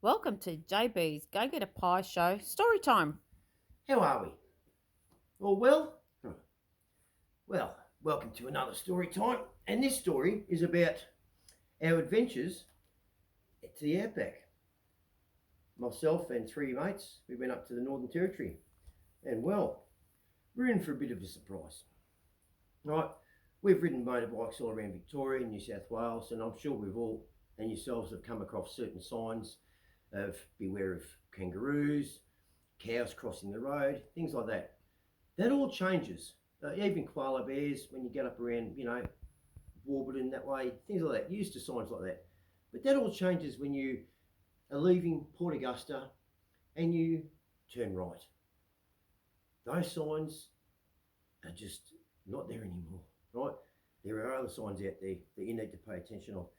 Welcome to JB's Go Get a Pie Show Story Time. How are we? All well? Well, welcome to another story time. And this story is about our adventures to the Outback. Myself and three mates, we went up to the Northern Territory. And well, we're in for a bit of a surprise. Right? We've ridden motorbikes all around Victoria and New South Wales, and I'm sure we've all and yourselves have come across certain signs of beware of kangaroos, cows crossing the road, things like that. That all changes. Even koala bears, when you get up around, Warburton that way, things like that. Used to signs like that. But that all changes when you are leaving Port Augusta and you turn right. Those signs are just not there anymore, right? There are other signs out there that you need to pay attention of.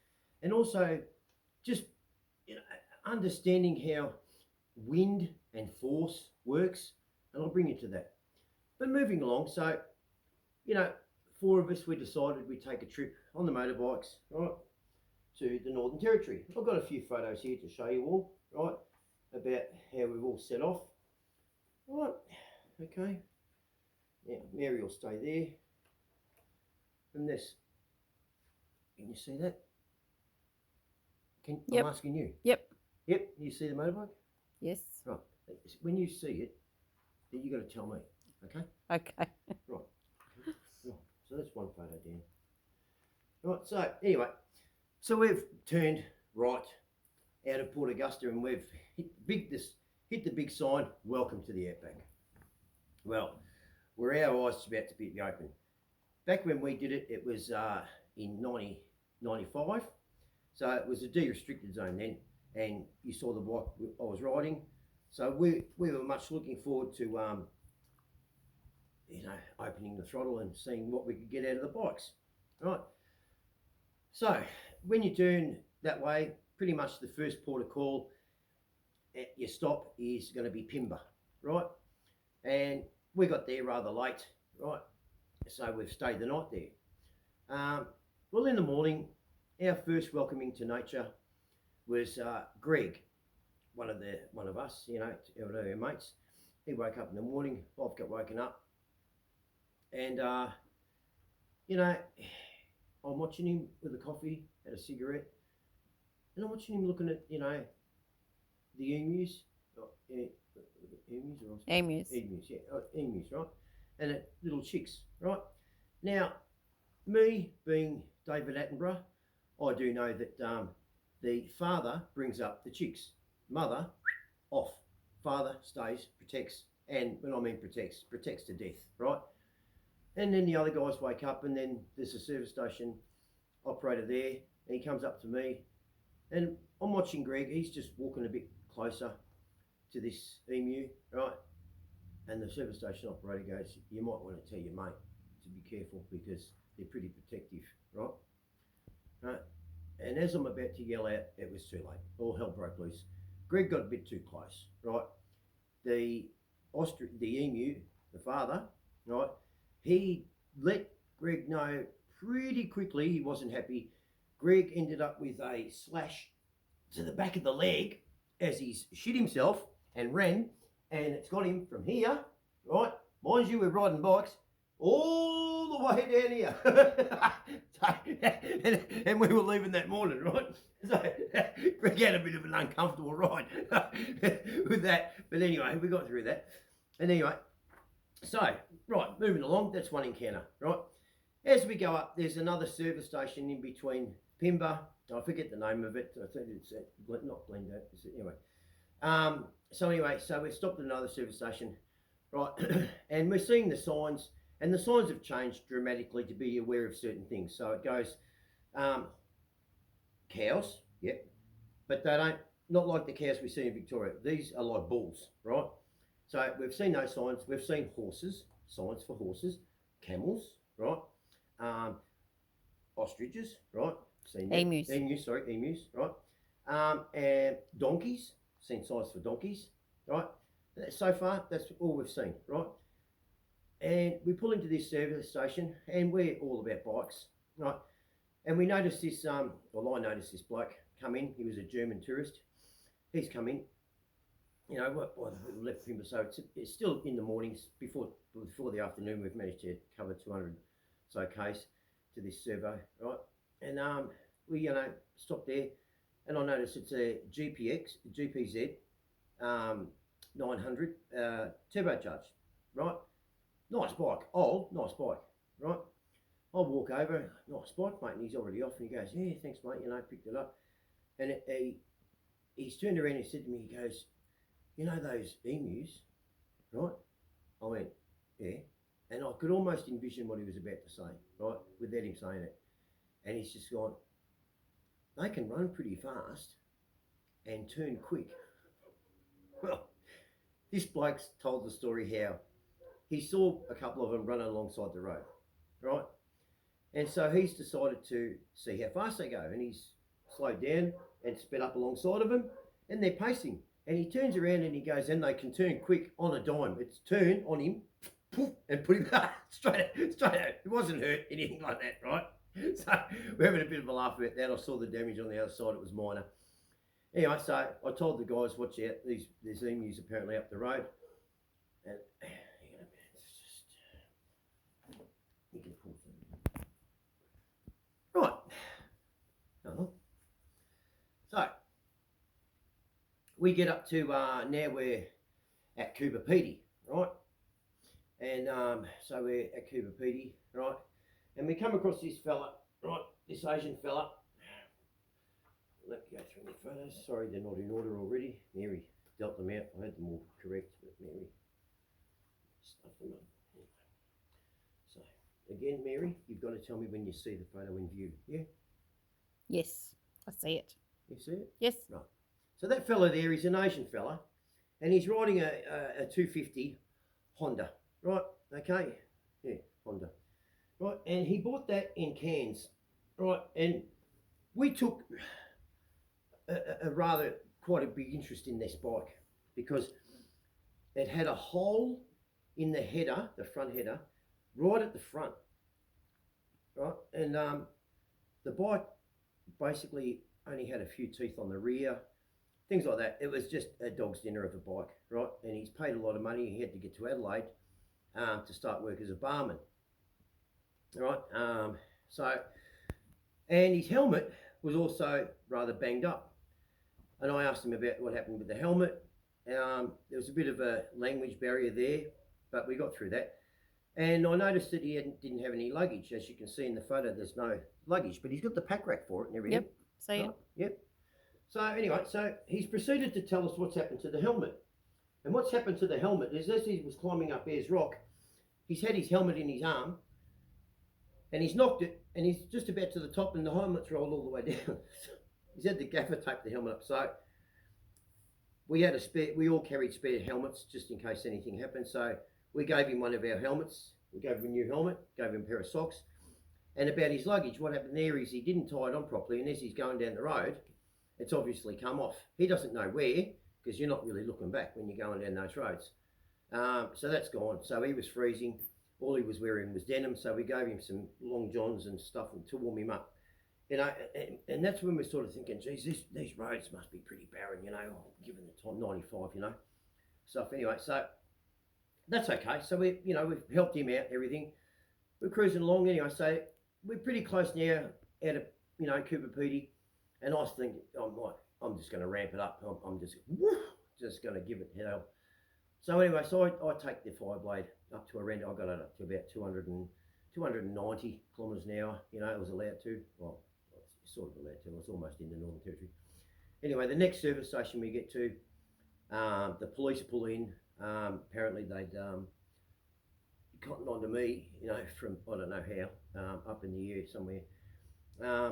And also, just understanding how wind and force works, and I'll bring you to that. But moving along, so, four of us, we decided we'd take a trip on the motorbikes, right, to the Northern Territory. I've got a few photos here to show you all, right, about how we've all set off. Right, okay. Now, Mary will stay there. And this, can you see that? Yep. I'm asking you. Yep. Yep, you see the motorbike? Yes. Right. When you see it, then you got to tell me, okay? Okay. Right. So that's one photo down. Right, so anyway, so we've turned right out of Port Augusta and we've hit the big sign, welcome to the Outback. Well, were our eyes about to be open. Back when we did it, it was in 1995. So it was a de-restricted zone then, and you saw the bike I was riding. So we were much looking forward to opening the throttle and seeing what we could get out of the bikes. Right. So when you turn that way, pretty much the first port of call at your stop is going to be Pimba, right? And we got there rather late, right? So we've stayed the night there. Well, in the morning, our first welcoming to nature was Greg, one of us, our mates. He woke up in the morning. I've got woken up, and I'm watching him with a coffee, had a cigarette, and I'm watching him looking at the emus. Emus. Emus, yeah, emus, right? And little chicks, right? Now, me being David Attenborough, I do know that the father brings up the chicks. Mother, off. Father stays, protects, and when I mean protects to death, right? And then the other guys wake up, and then there's a service station operator there, and he comes up to me, and I'm watching Greg. He's just walking a bit closer to this emu, right? And the service station operator goes, "You might want to tell your mate to be careful because they're pretty protective, right?" Right? And as I'm about to yell out, it was too late. All hell broke loose. Greg got a bit too close, right? The emu, the father, right? He let Greg know pretty quickly he wasn't happy. Greg ended up with a slash to the back of the leg as he's shit himself and ran, and it's got him from here, right? Mind you, we're riding bikes all the way down here. and we were leaving that morning, right? So Greg had a bit of an uncomfortable ride with that. But anyway, we got through that. And anyway, so, right, moving along, that's one encounter, right? As we go up, there's another service station in between Pimba. I forget the name of it. I think it's not Glendale. Anyway. So we stopped at another service station, right? And we're seeing the signs, and the signs have changed dramatically to be aware of certain things. So it goes, cows, yep, but they don't, not like the cows we see in Victoria. These are like bulls, right? So we've seen those signs. We've seen horses, signs for horses, camels, right? Ostriches, right? Seen that. Emus. Emus, right? And donkeys, seen signs for donkeys, right? So far, that's all we've seen, right? And we pull into this service station, and we're all about bikes, right? And we noticed this, I noticed this bloke come in. He was a German tourist, he's come in. You know, we left Pimba, so it's still in the mornings before the afternoon. We've managed to cover 200 so case to this servo, right? And we stopped there, and I noticed it's a GPZ 900 turbocharged, right? Nice bike, old, nice bike, right? I walk over, nice bike, mate, and he's already off, and he goes, yeah, thanks, mate, picked it up. And he's turned around and he said to me, he goes, you know those emus, right? I went, yeah. And I could almost envision what he was about to say, right, without him saying it. And he's just gone, they can run pretty fast and turn quick. Well, this bloke's told the story how he saw a couple of them running alongside the road, right? And so he's decided to see how fast they go, and he's slowed down and sped up alongside of them, and they're pacing. And he turns around and he goes, and they can turn quick on a dime. It's turn on him, poof, and put him straight out. It wasn't hurt, anything like that, right? So we're having a bit of a laugh about that. I saw the damage on the other side, it was minor. Anyway, so I told the guys, watch out, there's emus apparently up the road. And it's just, you can pull through. Right. So we get up to now we're at Cooper Pedy, right? And so we're at Cooper Pedy, right? And we come across this fella, right? This Asian fella. Let me go through the photos. Sorry, they're not in order already. Mary dealt them out. I had them all correct, but Mary stuffed them up. So again, Mary, you've got to tell me when you see the photo in view. Yeah? Yes, I see it. You see it? Yes. Right. So that fella there is an Asian fella, and he's riding a 250 Honda, right? Okay? Yeah, Honda. Right, and he bought that in Cairns, right? And we took a rather quite a big interest in this bike because it had a hole in the header, the front header, right at the front, right? And the bike basically only had a few teeth on the rear, things like that. It was just a dog's dinner of a bike, right? And he's paid a lot of money. He had to get to Adelaide to start work as a barman, right? And his helmet was also rather banged up. And I asked him about what happened with the helmet. There was a bit of a language barrier there, but we got through that. And I noticed that he didn't have any luggage. As you can see in the photo, there's no luggage, but he's got the pack rack for it and everything. Yep, see it. Yep. So anyway, so he's proceeded to tell us what's happened to the helmet. And what's happened to the helmet is as he was climbing up Ayers Rock, he's had his helmet in his arm, and he's knocked it, and he's just about to the top, and the helmet's rolled all the way down. He's had the gaffer tape the helmet up. So we all carried spare helmets just in case anything happened. So we gave him one of our helmets. We gave him a new helmet, gave him a pair of socks. And about his luggage, what happened there is he didn't tie it on properly, and as he's going down the road, it's obviously come off. He doesn't know where, because you're not really looking back when you're going down those roads. So that's gone. So he was freezing. All he was wearing was denim, so we gave him some long johns and stuff to warm him up. And that's when we're sort of thinking, geez, these roads must be pretty barren, given the time, 95, stuff. Anyway, so that's okay. So we've helped him out, everything. We're cruising along anyway, so we're pretty close now out of, Cooper Pedy, and I was thinking, I'm just going to ramp it up. I'm just going to give it hell. So anyway, so I take the Fireblade up to around, I got it up to about 290 kilometres an hour. It was allowed to. Well, sort of allowed to. I was almost in the Northern Territory. Anyway, the next service station we get to, the police pull in. Apparently they'd gotten onto me, from I don't know how, up in the air somewhere,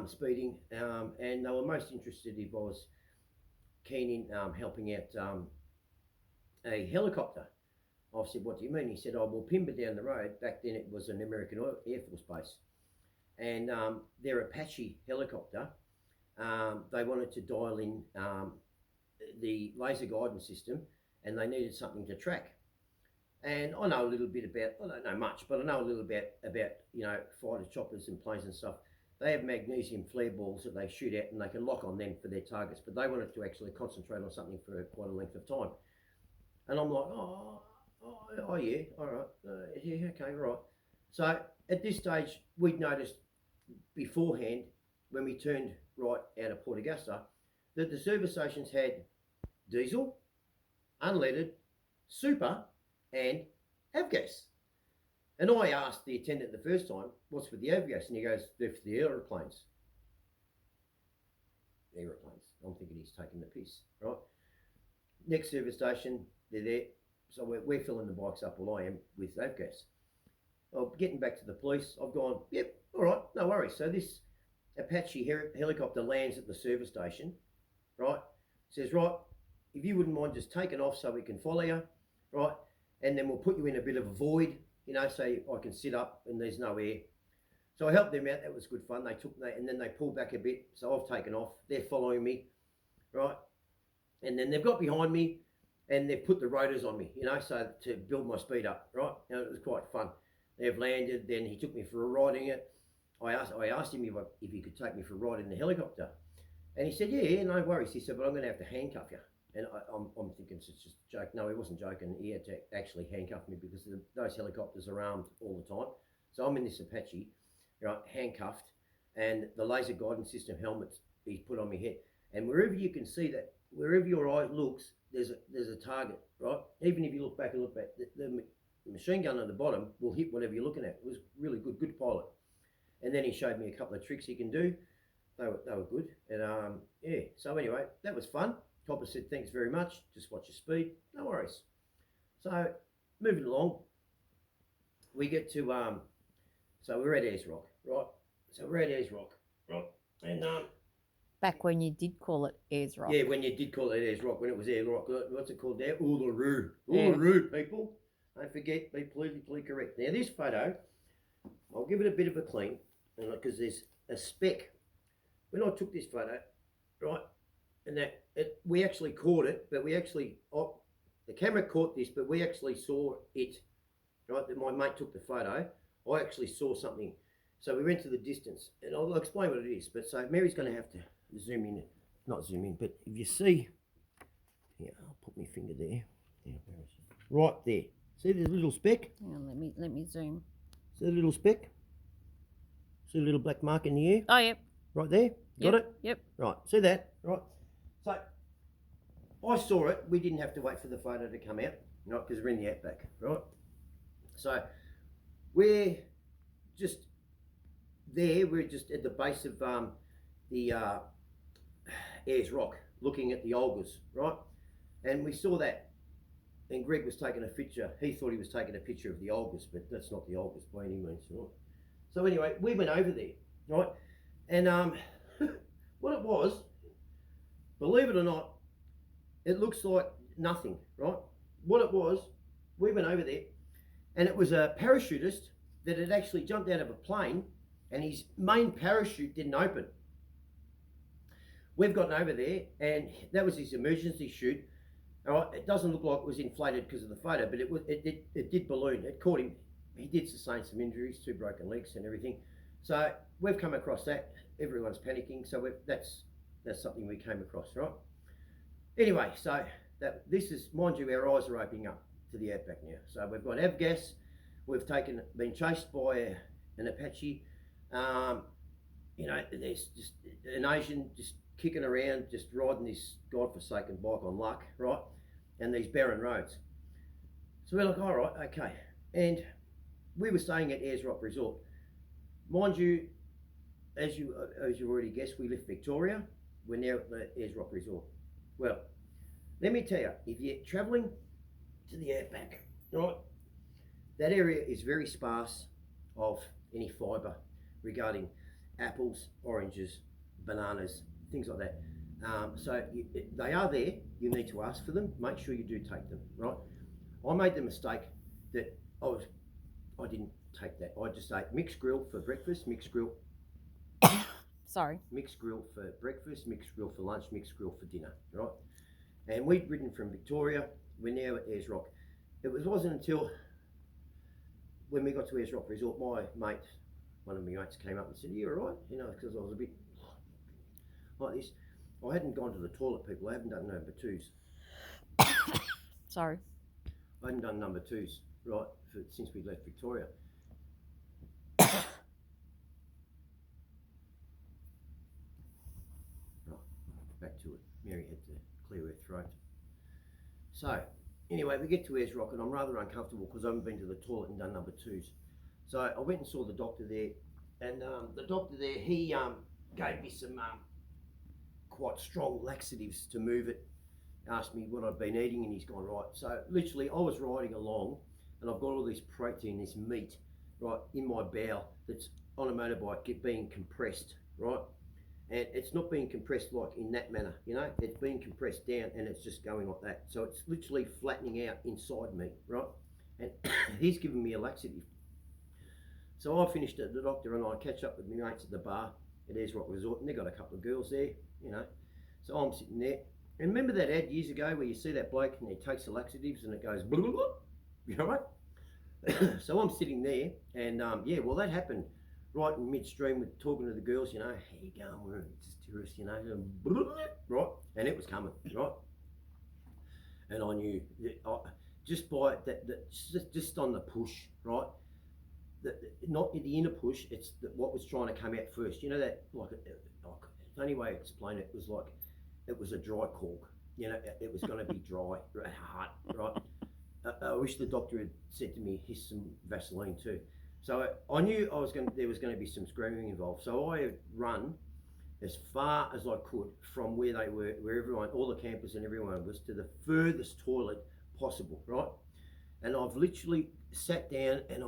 speeding, and they were most interested if I was keen in helping out a helicopter. I said, what do you mean? He said, well, Pimba down the road, back then it was an American Air Force base, and their Apache helicopter, they wanted to dial in the laser guidance system, and they needed something to track. And I know a little bit about, I don't know much, but I know a little bit about fighter choppers and planes and stuff. they have magnesium flare balls that they shoot at, and they can lock on them for their targets. But they wanted to actually concentrate on something for quite a length of time. And I'm like, oh yeah, all right, yeah, okay, right. So at this stage, we'd noticed beforehand when we turned right out of Port Augusta that the service stations had diesel, unleaded, super, and avgas. And I asked the attendant the first time, what's with the avgas? And he goes, they're for the aeroplanes. Aeroplanes. I'm thinking he's taking the piss, right? Next service station, they're there. So we're filling the bikes up, well I am, with avgas. Well, getting back to the police, I've gone, yep, all right, no worries. So this Apache helicopter lands at the service station, right? Says, right, if you wouldn't mind just taking off so we can follow you, right? And then we'll put you in a bit of a void, so I can sit up and there's no air. So I helped them out. That was good fun. They took that and then they pulled back a bit. So I've taken off. They're following me, right? And then they've got behind me and they've put the rotors on me, so to build my speed up, right? It was quite fun. They've landed. Then he took me for a ride in it. I asked him if he could take me for a ride in the helicopter. And he said, yeah, no worries. He said, but I'm going to have to handcuff you. And I'm thinking it's just a joke. No, he wasn't joking. He had to actually handcuff me because those helicopters are armed all the time. So I'm in this Apache, right, handcuffed, and the laser guidance system helmet he's put on my head. And wherever you can see that, wherever your eye looks, there's a target, right? Even if you look back, the machine gun at the bottom will hit whatever you're looking at. It was really good pilot. And then he showed me a couple of tricks he can do. They were good. And yeah, so anyway, that was fun. Copper said, thanks very much. Just watch your speed. No worries. So moving along, we get to, so we're at Ayers Rock, right? So we're at Ayers Rock, right? And Back when you did call it Ayers Rock. yeah, when you did call it Ayers Rock, when it was Ayers Rock, what's it called there? Uluru. Uluru, people. Don't forget, be politically correct. Now this photo, I'll give it a bit of a clean, because there's a speck. When I took this photo, right, and we actually caught it, but we actually, the camera caught this, but we actually saw it, right? That my mate took the photo. I actually saw something. So we went to the distance, and I'll explain what it is. But so Mary's going to have to zoom in, not zoom in, but if you see, here, I'll put my finger there. Yeah, where is it? Right there. See the little speck? Hang on, let me zoom. See the little speck? See the little black mark in the air? Oh, yep. Right there? Got it? Yep. Right, see that? Right. So I saw it. We didn't have to wait for the photo to come out, right? Because we're in the Outback, right? So we're just there. We're just at the base of the Ayers Rock, looking at the Olgas, right? And we saw that. And Greg was taking a picture. He thought he was taking a picture of the Olgas, but that's not the Olgas by any means, right? So anyway, we went over there, right? And what it was, believe it or not, it looks like nothing, right? What it was, we went over there, and it was a parachutist that had actually jumped out of a plane, and his main parachute didn't open. We've gotten over there, and that was his emergency chute. All right, it doesn't look like it was inflated because of the photo, but it did balloon. It caught him. He did sustain some injuries, 2 broken legs and everything. So we've come across that. Everyone's panicking. So that's something we came across, right? Anyway, so this is, mind you, our eyes are opening up to the Outback now. So we've got avgas. We've been chased by an Apache. There's just an Asian just kicking around, just riding this godforsaken bike on luck, right? And these barren roads. So we're like, all right, okay. And we were staying at Ayers Rock Resort. Mind you, as you already guessed, we left Victoria. We're now at the Ayers Rock Resort. Well, let me tell you, if you're travelling to the Outback, right, that area is very sparse of any fibre regarding apples, oranges, bananas, things like that. So they are there. You need to ask for them. Make sure you do take them, right? I made the mistake that I didn't take that. I just ate mixed grill for breakfast, mixed grill. Sorry. Mixed grill for breakfast, mixed grill for lunch, mixed grill for dinner, right? And we'd ridden from Victoria. We're now at Ayers Rock. It wasn't until when we got to Ayers Rock Resort, my one of my mates came up and said, "Are you all right?" You know, because I was a bit like this. I hadn't gone to the toilet, people. I haven't done number twos. Sorry. I hadn't done number twos, right, since we left Victoria. Right, back to it. Mary had to clear her throat. So, anyway, we get to Ayers Rock, and I'm rather uncomfortable because I haven't been to the toilet and done number twos. So I went and saw the doctor there, and the doctor there, he gave me some quite strong laxatives to move it. Asked me what I'd been eating, and he's gone, right. So literally, I was riding along, and I've got all this protein, this meat, right, in my bowel that's on a motorbike being compressed, right? And it's not being compressed like in that manner, you know, it's being compressed down and it's just going like that. So it's literally flattening out inside me, right? And he's given me a laxative. So I finished at the doctor and I catch up with my mates at the bar at Ayers Rock Resort, and they've got a couple of girls there, you know. So I'm sitting there. And remember that ad years ago where you see that bloke and he takes the laxatives and it goes blah, blah, blah? You know what? So I'm sitting there and yeah, well that happened right in midstream with talking to the girls, you know, how you going, we're just tourists, you know, right? And it was coming, right? And I knew that just by that just on the push, right? Not the inner push, it's what was trying to come out first. You know that, like, the only way to explain it was like it was a dry cork. You know, it was going to be dry, hard, right? I wish the doctor had said to me, "Here's some Vaseline too." So I knew there was going to be some screaming involved. So I had run as far as I could from where they were, where everyone, all the campers and everyone was, to the furthest toilet possible, right? And I've literally sat down and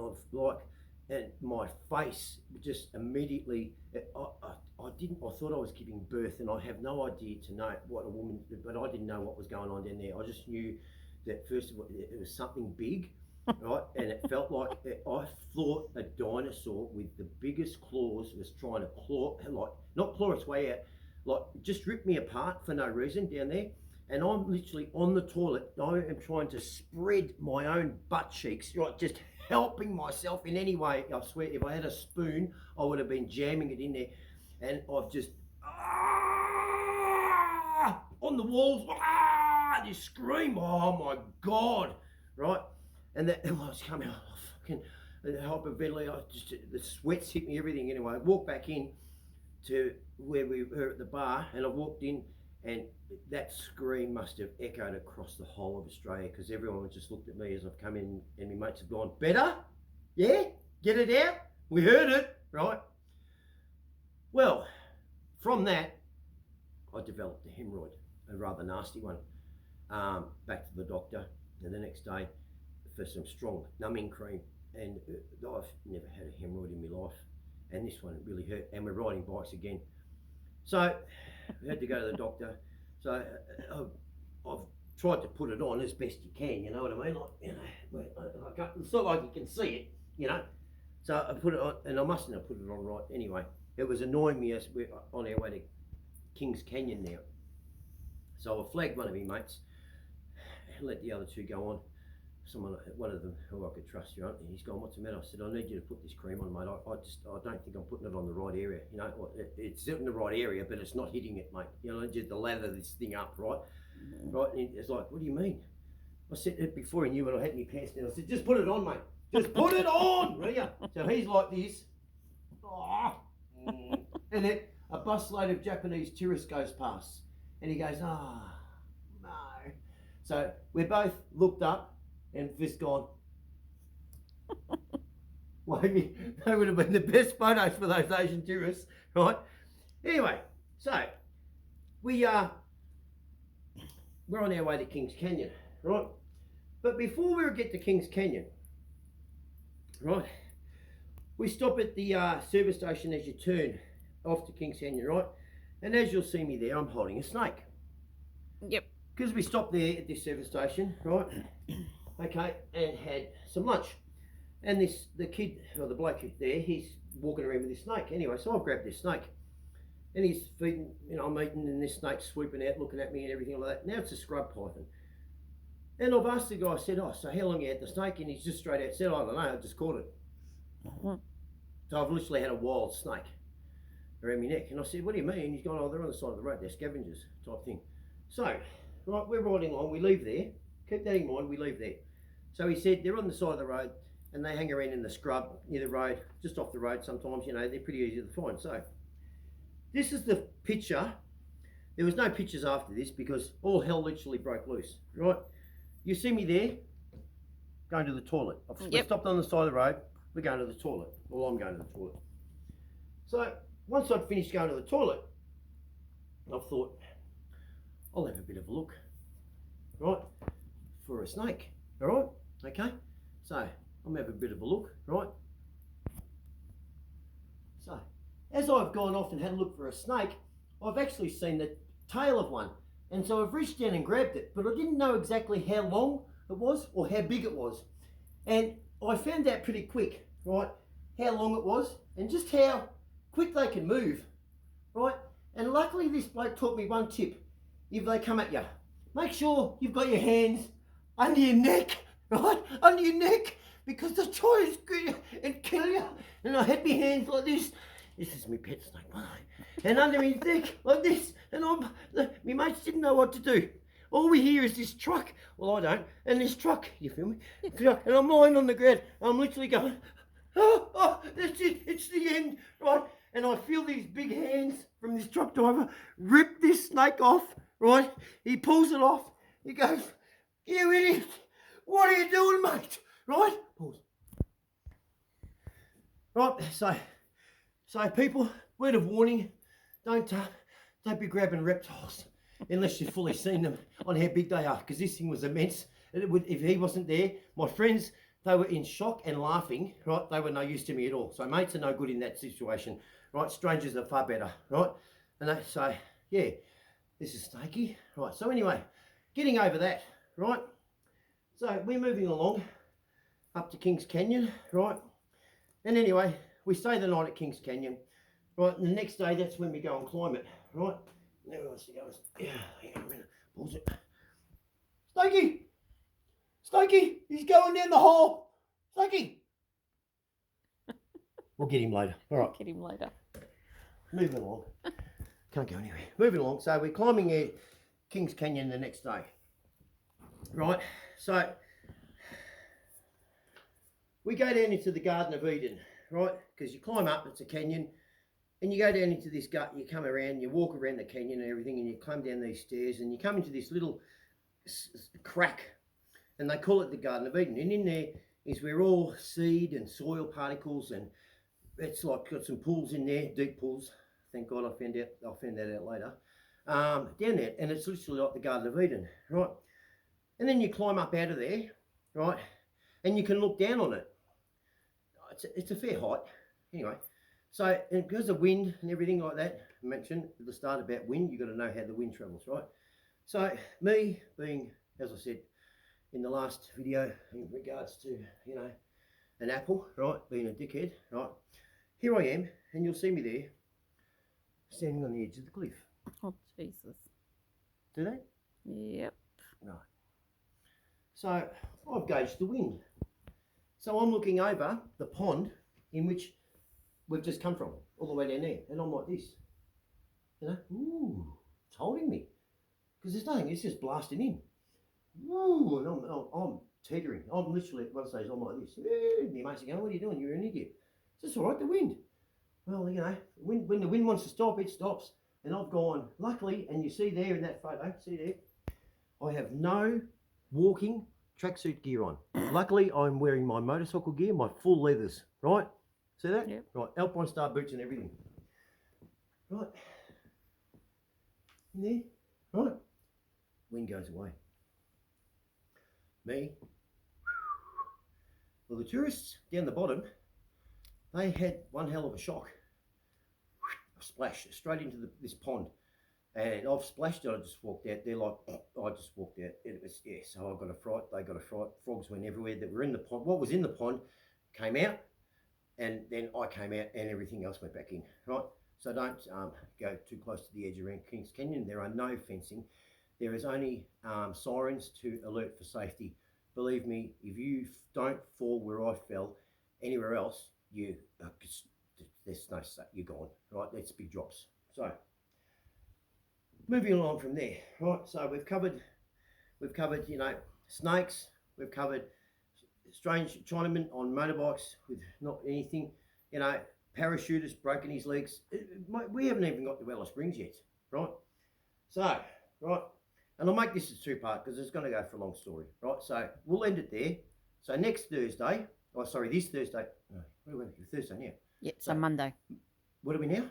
and my face just immediately, I thought I was giving birth, and I have no idea to know what a woman, but I didn't know what was going on down there. I just knew that first of all, it was something big, right? And it felt like I thought a dinosaur with the biggest claws was trying to claw, like not claw its way out, like just rip me apart for no reason down there. And I'm literally on the toilet. I am trying to spread my own butt cheeks, right? Just helping myself in any way. I swear, if I had a spoon, I would have been jamming it in there. And I've just on the walls, just scream, oh my God, right? And that was coming out, fucking hyperventilating. The sweats hit me, everything. Anyway, I walked back in to where we were at the bar, and I walked in, and that scream must have echoed across the whole of Australia, because everyone just looked at me as I've come in, and my mates have gone, "Better? Yeah? Get it out? We heard it," right? Well, from that, I developed a hemorrhoid, a rather nasty one. Back to the doctor, and the next day for some strong numbing cream, and I've never had a hemorrhoid in my life, and this one really hurt, and we're riding bikes again. So we had to go to the doctor. So I've tried to put it on as best you can, you know what I mean? Like, you know, it's not like you can see it, you know. So I put it on, and I mustn't have put it on right anyway. It was annoying me as we're on our way to Kings Canyon now. So I flagged one of my mates and let the other two go on. One of them who I could trust, you know, and he's gone, "What's the matter?" I said, "I need you to put this cream on, mate. I don't think I'm putting it on the right area. You know, it's in the right area, but it's not hitting it, mate. You know, just to lather this thing up, right?" Right? And it's like, "What do you mean?" I said it before he knew when I had my pants down. I said, "Just put it on, mate. Just put it on, will you?" So he's like this. And then a busload of Japanese tourists goes past, and he goes, "No." So we both looked up and just gone. Well, they would have been the best photos for those Asian tourists, right? Anyway, so we're on our way to Kings Canyon, right? But before we get to Kings Canyon, right, we stop at the service station as you turn off to Kings Canyon, right? And as you'll see me there, I'm holding a snake. Yep. Because we stopped there at this service station, right? Okay, and had some lunch. And the kid, or the bloke there, he's walking around with his snake. Anyway, so I've grabbed this snake. And he's feeding, you know, I'm eating, and this snake's swooping out, looking at me and everything like that. Now it's a scrub python. And I've asked the guy, I said, "Oh, so how long you had the snake?" And he's just straight out said, "I don't know, I just caught it." So I've literally had a wild snake around my neck. And I said, what do you mean? He's gone, oh, they're on the side of the road, they're scavengers type thing. So, right, we're riding along, we leave there. Keep that in mind, we leave there. So he said, they're on the side of the road and they hang around in the scrub near the road, just off the road sometimes, you know, they're pretty easy to find. So, this is the picture. There was no pictures after this because all hell literally broke loose, right? You see me there, going to the toilet. I've stopped on the side of the road, we're going to the toilet. Well, I'm going to the toilet. So, once I'd finished going to the toilet, I thought, I'll have a bit of a look, right, for a snake, all right, okay? So, I'm having a bit of a look, right? So, as I've gone off and had a look for a snake, I've actually seen the tail of one. And so I've reached down and grabbed it, but I didn't know exactly how long it was or how big it was. And I found out pretty quick, right, how long it was and just how quick they can move, right? And luckily this bloke taught me one tip. If they come at you, make sure you've got your hands under your neck, right? Under your neck, because they'll try and screw you and kill you. And I had my hands like this. This is my pet snake, by the way. And under my neck, like this. And my mates didn't know what to do. All we hear is this truck. Well, I don't. And this truck, you feel me? And I'm lying on the ground. I'm literally going, oh, that's it. It's the end, right? And I feel these big hands from this truck driver rip this snake off, right? He pulls it off. He goes, you idiot. What are you doing, mate? Right? Pause. Right, so people, word of warning, don't be grabbing reptiles unless you've fully seen them on how big they are, because this thing was immense. If he wasn't there, my friends, they were in shock and laughing, right? They were no use to me at all. So mates are no good in that situation, right? Strangers are far better, right? And they say, yeah, this is snaky, right? So anyway, getting over that, right? So we're moving along up to Kings Canyon, right? And anyway, we stay the night at Kings Canyon, right? And the next day, that's when we go and climb it, right? Now wants to go. Yeah, hang on a minute. Pause it. Stokey, he's going down the hole. Stokey. We'll get him later. All right. Get him later. Moving along. Can't go anywhere. Moving along. So we're climbing Kings Canyon the next day, right? So we go down into the Garden of Eden, right? Because you climb up, it's a canyon, and you go down into this gut, you come around, you walk around the canyon and everything, and you climb down these stairs, and you come into this little crack, and they call it the Garden of Eden. And in there is where all seed and soil particles, and it's like got some pools in there, deep pools. Thank God I found that out later. Down there, and it's literally like the Garden of Eden, right? And then you climb up out of there, right? And you can look down on it. It's a fair height, anyway. So, and because of wind and everything like that, I mentioned at the start about wind, you've got to know how the wind travels, right? So, me being, as I said in the last video, in regards to, you know, an apple, right, being a dickhead, right, here I am, and you'll see me there, standing on the edge of the cliff. Oh, Jesus. Do they? Yep. Right. So, I've gauged the wind. So I'm looking over the pond in which we've just come from, all the way down there, and I'm like this, you know, ooh, it's holding me, because there's nothing, it's just blasting in, ooh, and I'm teetering, I'm literally, at one stage, I'm like this, my mates are going, what are you doing, you're an idiot. It's just all right, the wind. Well, you know, when the wind wants to stop, it stops, and I've gone, luckily, and you see there in that photo, see there, I have no walking tracksuit gear on. Luckily, I'm wearing my motorcycle gear, my full leathers, right? See that? Yep. Right, Alpine Star boots and everything. Right. In there, right? Wind goes away. Me. Well, the tourists down the bottom, they had one hell of a shock. A splash straight into this pond. And I've splashed it, I just walked out. They're like, I just walked out. It was, yeah, so I got a fright, they got a fright. Frogs went everywhere that were in the pond. What was in the pond came out, and then I came out and everything else went back in, right? So don't go too close to the edge around Kings Canyon. There are no fencing. There is only sirens to alert for safety. Believe me, if you don't fall where I fell, anywhere else, you there's no you're gone, right? That's big drops. So moving along from there, right? So we've covered snakes. We've covered strange Chinamen on motorbikes with not anything, parachutist broken his legs. We haven't even got to Alice Springs yet, right? So, right, and I'll make this a two-part because it's going to go for a long story, right? So we'll end it there. So next Thursday, this Thursday, no, what are we? Thursday now. Yep, so Monday. What are we now?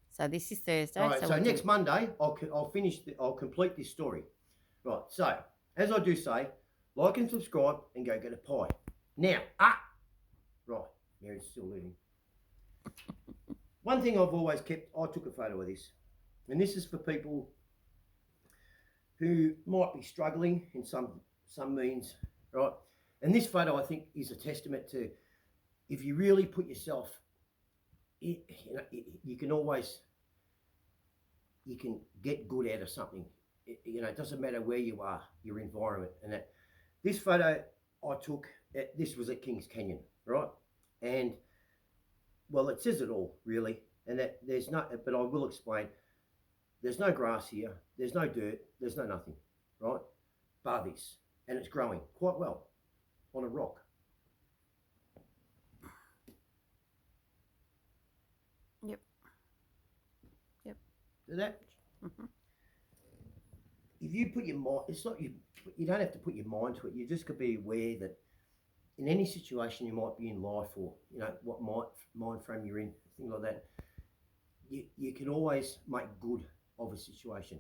So this is Thursday. All right, so next Monday, I'll complete this story. Right, so as I do say, like and subscribe and go get a pie. Now, right, Mary's still leaving. One thing I've always kept, I took a photo of this, and this is for people who might be struggling in some means, right? And this photo, I think, is a testament to if you really put yourself, you can get good out of something. It doesn't matter where you are, your environment, and that. This photo I took, this was at Kings Canyon, right? And well, it says it all really, and that there's no, but I will explain. There's no grass here, there's no dirt, there's no nothing, right? Bar this, and it's growing quite well on a rock. Yep. See that? Mm-hmm. If you put your mind, it's not you don't have to put your mind to it. You just could be aware that in any situation you might be in life, or what mind frame you're in, things like that, you can always make good of a situation,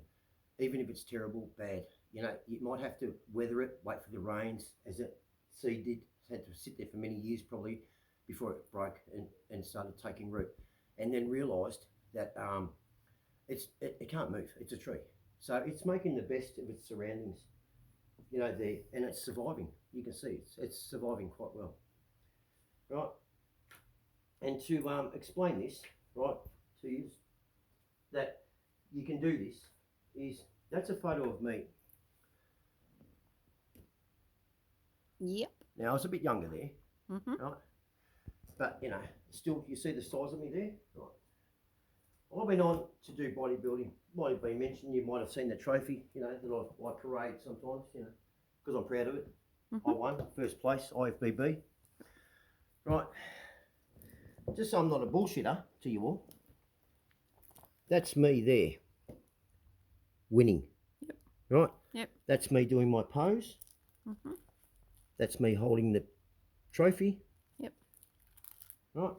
even if it's terrible, bad. You might have to weather it, wait for the rains, as that seed did. Had to sit there for many years probably before it broke and started taking root, and then realised that it can't move. It's a tree. So it's making the best of its surroundings, there, and it's surviving. You can see it's surviving quite well, right? And to explain this, right, to you, that you can do this, that's a photo of me. Yep. Now I was a bit younger there, mm-hmm. right? But still, you see the size of me there, right? I went on to do bodybuilding. Might have been mentioned. You might have seen the trophy, that I parade sometimes, because I'm proud of it. Mm-hmm. I won first place, IFBB. Right. Just so I'm not a bullshitter to you all. That's me there, winning. Yep. Right. Yep. That's me doing my pose. Mm-hmm. That's me holding the trophy. Yep. Right.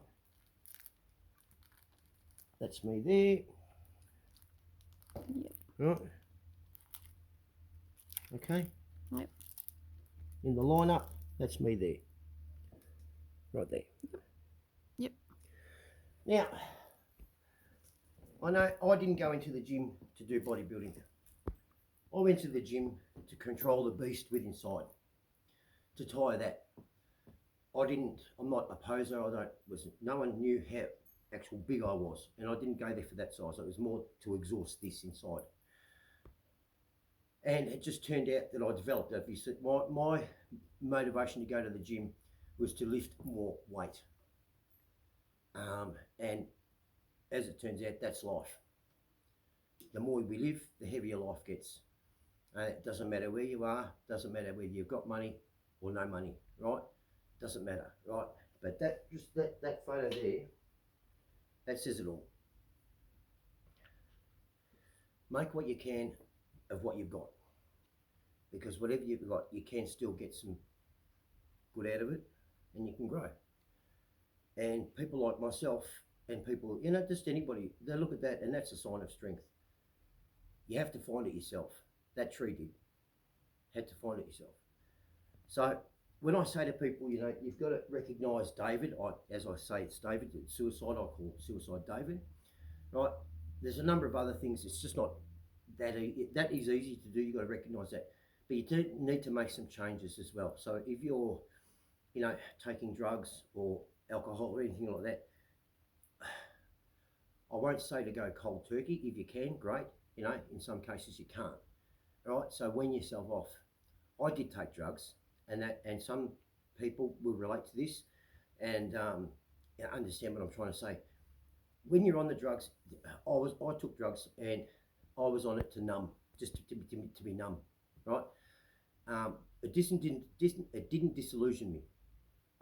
That's me there. Yep. Right. Okay. Yep. In the lineup, that's me there. Right there. Yep. Now, I know I didn't go into the gym to do bodybuilding. I went to the gym to control the beast within inside, to tire that. I'm not a poser. No one knew how actual big I was, and I didn't go there for that size. It was more to exhaust this inside. And it just turned out that I developed that. My motivation to go to the gym was to lift more weight. And as it turns out, that's life. The more we live, the heavier life gets. It doesn't matter where you are, doesn't matter whether you've got money or no money, right? Doesn't matter, right? But that photo there, that says it all. Make what you can of what you've got, because whatever you've got, you can still get some good out of it, and you can grow. And people like myself and people, just anybody, they look at that and that's a sign of strength. You have to find it yourself. That tree did. Had to find it yourself. So when I say to people, you've got to recognise David. As I say, it's David. It's suicide. I call suicide David. Right? There's a number of other things. It's just not that easy. That is easy to do. You've got to recognise that. But you do need to make some changes as well. So if you're, taking drugs or alcohol or anything like that, I won't say to go cold turkey. If you can, great. In some cases you can't. All right? So wean yourself off. I did take drugs, and some people will relate to this and understand what I'm trying to say. when you're on the drugs, I took drugs and I was on it to numb, just to be numb, right? It didn't disillusion me,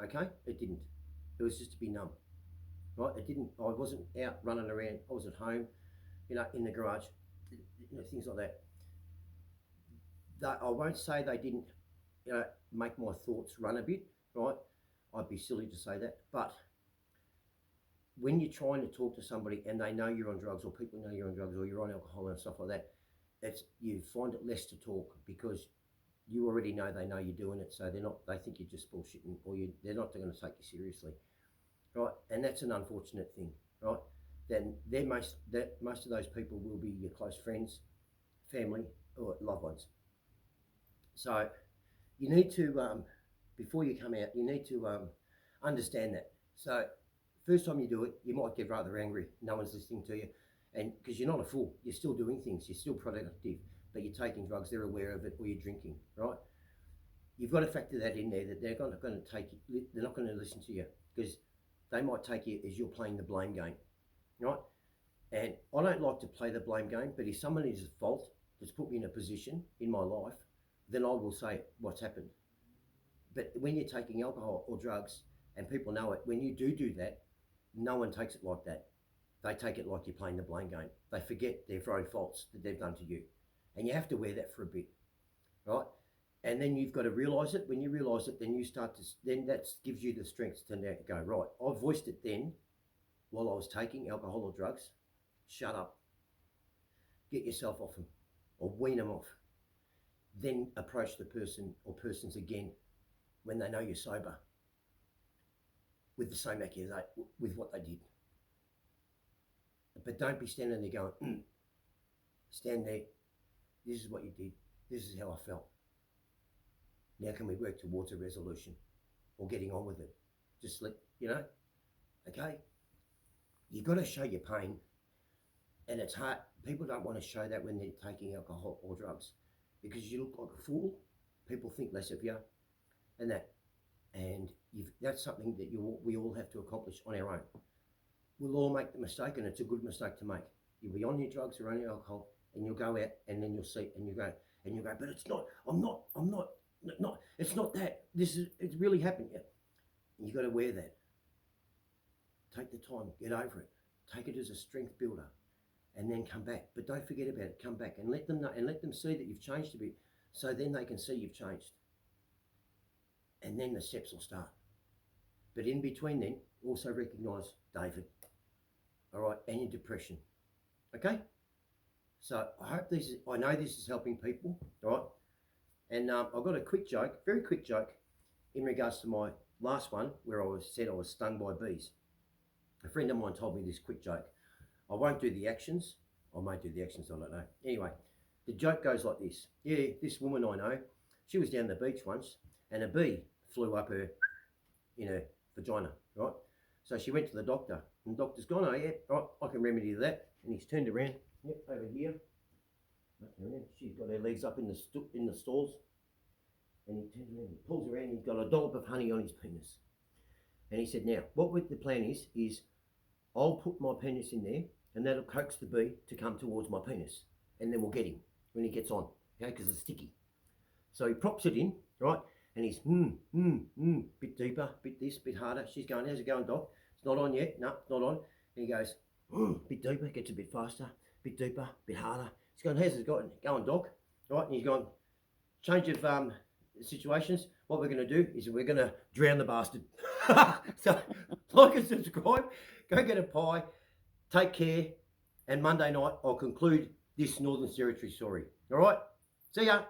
okay? It didn't. It was just to be numb, right? It didn't. I wasn't out running around. I was at home, in the garage, things like that. I won't say they didn't, make my thoughts run a bit, right? I'd be silly to say that, but when you're trying to talk to somebody and they know you're on drugs, or people know you're on drugs, or you're on alcohol and stuff like that, you find it less to talk because you already know they know you're doing it, so they think you're just bullshitting, or they're not going to take you seriously, right? And that's an unfortunate thing, right? Then most of those people will be your close friends, family, or loved ones. So you need to, before you come out, you need to understand that. So first time you do it, you might get rather angry. No one's listening to you, and because you're not a fool, you're still doing things, you're still productive, but you're taking drugs. They're aware of it, or you're drinking, right? You've got to factor that in there, that they're not going to take you. They're not going to listen to you because they might take you as you're playing the blame game, right? And I don't like to play the blame game, but if someone is at fault that's put me in a position in my life, then I will say what's happened. But when you're taking alcohol or drugs and people know it, when you do that, no one takes it like that. They take it like you're playing the blame game. They forget their own faults that they've done to you. And you have to wear that for a bit, right? And then you've got to realise it. When you realise it, then that gives you the strength to now go, right, I voiced it then while I was taking alcohol or drugs. Shut up. Get yourself off them or wean them off. Then approach the person or persons again when they know you're sober with the same accusation, with what they did. But don't be standing there going, stand there, this is what you did, this is how I felt. Now can we work towards a resolution or getting on with it? Just okay? You've got to show your pain, and it's hard. People don't want to show that when they're taking alcohol or drugs because you look like a fool. People think less of you, and that's something that we all have to accomplish on our own. We'll all make the mistake, and it's a good mistake to make. You'll be on your drugs or on your alcohol, and you'll go out, and then you'll see, and you go, but it's not. I'm not. It's not that. It's really happened. Yeah. And you got to wear that. Take the time, get over it. Take it as a strength builder, and then come back. But don't forget about it. Come back and let them know, and let them see that you've changed a bit, so then they can see you've changed. And then the steps will start. But in between then, also recognise David, all right, and your depression, okay? So I know this is helping people, all right? And I've got a quick joke, very quick joke, in regards to my last one where I said I was stung by bees. A friend of mine told me this quick joke. I won't do the actions. I may do the actions, I don't know. Anyway, the joke goes like this. Yeah, this woman I know, she was down the beach once, and a bee flew up in her vagina, right? So she went to the doctor, and the doctor's gone, oh yeah, right, I can remedy that. And he's turned around, yep, over here. She's got her legs up in the stalls, and he turns around, he pulls her around, he's got a dollop of honey on his penis. And he said, now, what the plan is I'll put my penis in there, and that'll coax the bee to come towards my penis, and then we'll get him when he gets on, okay, because it's sticky. So he props it in, right, and he's, bit deeper, bit this, bit harder. She's going, how's it going, Doc? It's not on yet. No, it's not on. And he goes, bit deeper, gets a bit faster, bit deeper, bit harder. He's going, how's it going, Doc? Right, and he's gone, change of situations. What we're going to do is we're going to drown the bastard. So, like and subscribe, go get a pie, take care, and Monday night I'll conclude this Northern Territory story. All right? See ya.